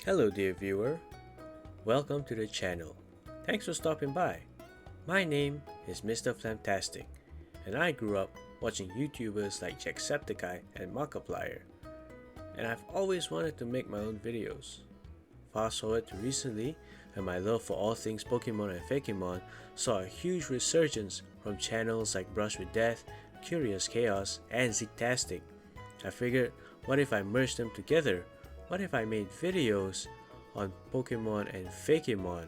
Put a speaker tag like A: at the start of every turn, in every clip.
A: Hello dear viewer, welcome to the channel. Thanks for stopping by. My name is Mr. Fantastic, and I grew up watching YouTubers like Jacksepticeye and Markiplier, and I've always wanted to make my own videos. Fast forward to recently, and my love for all things Pokemon and Fakemon saw a huge resurgence from channels like Brush with Death, Curious Chaos, and Zigtastic. I figured, what if I merged them together? What if I made videos on Pokemon and Fakemon?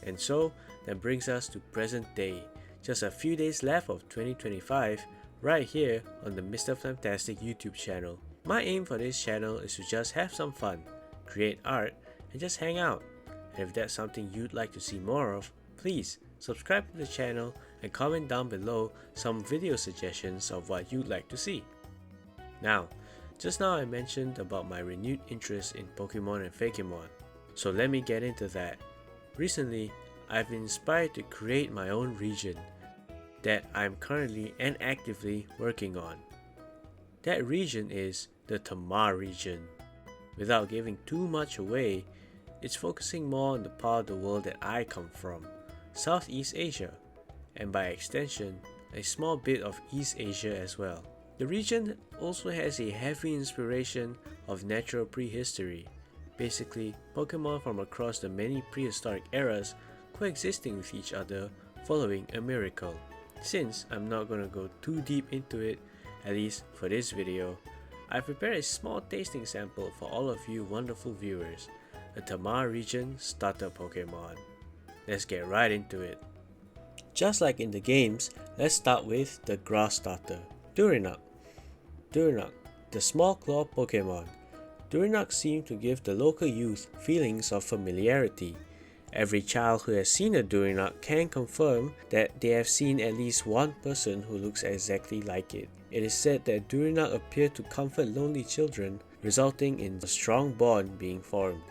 A: And so, that brings us to present day, just a few days left of 2025, right here on the Mr. Fantastic YouTube channel. My aim for this channel is to just have some fun, create art, and just hang out. And if that's something you'd like to see more of, please subscribe to the channel and comment down below some video suggestions of what you'd like to see. Now, just now I mentioned about my renewed interest in Pokemon and Fakemon, so let me get into that. Recently, I've been inspired to create my own region that I'm currently and actively working on. That region is the Tamar region. Without giving too much away, it's focusing more on the part of the world that I come from, Southeast Asia, and by extension, a small bit of East Asia as well. The region also has a heavy inspiration of natural prehistory, basically Pokemon from across the many prehistoric eras coexisting with each other following a miracle. Since I'm not gonna go too deep into it, at least for this video, I've prepared a small tasting sample for all of you wonderful viewers, a Tamar region starter Pokemon. Let's get right into it. Just like in the games, let's start with the grass starter, Durinuk. Durinuk, the small claw Pokemon. Durinuk seem to give the local youth feelings of familiarity. Every child who has seen a Durinuk can confirm that they have seen at least one person who looks exactly like it. It is said that Durinuk appear to comfort lonely children, resulting in a strong bond being formed.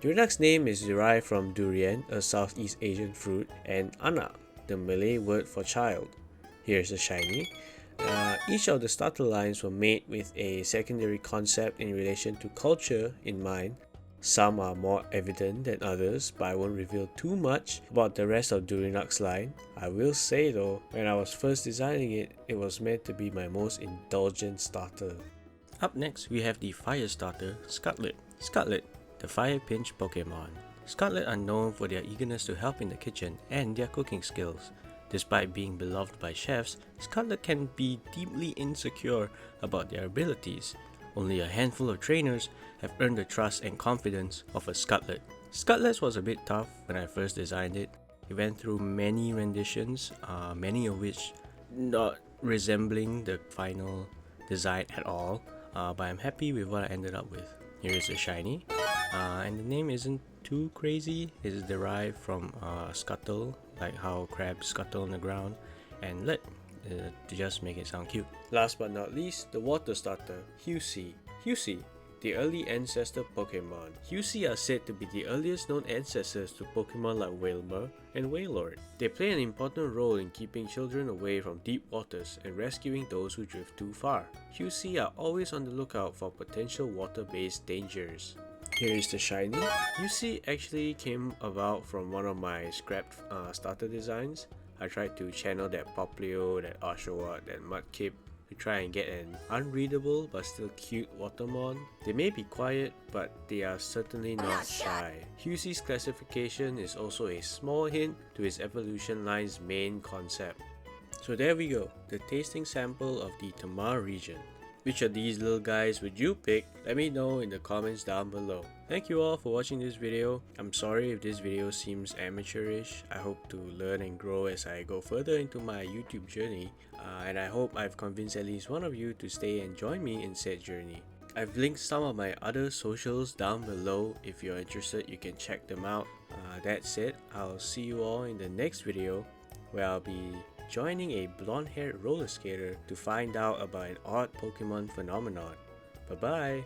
A: Durinuk's name is derived from durian, a Southeast Asian fruit, and anak, the Malay word for child. Here's a shiny. Each of the starter lines were made with a secondary concept in relation to culture in mind. Some are more evident than others, but I won't reveal too much about the rest of Durinuk's line. I will say though, when I was first designing it, it was meant to be my most indulgent starter. Up next, we have the fire starter, Scarlet. Scarlet, the fire pinch Pokemon. Scarlet are known for their eagerness to help in the kitchen and their cooking skills. Despite being beloved by chefs, Scarlet can be deeply insecure about their abilities. Only a handful of trainers have earned the trust and confidence of a Scarlet. Scarlet was a bit tough when I first designed it. It went through many renditions, many of which not resembling the final design at all, but I'm happy with what I ended up with. Here is a shiny, and the name isn't too crazy. It's derived from scuttle, like how crabs scuttle on the ground, and lit to just make it sound cute. Last but not least, the water starter, Husi. Husi, the early ancestor Pokemon. Husi are said to be the earliest known ancestors to Pokemon like Wailmer and Wailord. They play an important role in keeping children away from deep waters and rescuing those who drift too far. Husi are always on the lookout for potential water-based dangers. Here is the shiny. Husi actually came about from one of my scrapped starter designs. I tried to channel that Popplio, that Oshawott, that Mudkip to try and get an unreadable but still cute Watermon. They may be quiet, but they are certainly not shy. Husi's classification is also a small hint to his evolution line's main concept. So there we go, the tasting sample of the Tamar region. Which of these little guys would you pick? Let me know in the comments down below. Thank you all for watching this video. I'm sorry if this video seems amateurish. I hope to learn and grow as I go further into my YouTube journey. And I hope I've convinced at least one of you to stay and join me in said journey. I've linked some of my other socials down below. If you're interested, you can check them out. That's it. I'll see you all in the next video where I'll be joining a blonde-haired roller skater to find out about an odd Pokemon phenomenon. Bye bye!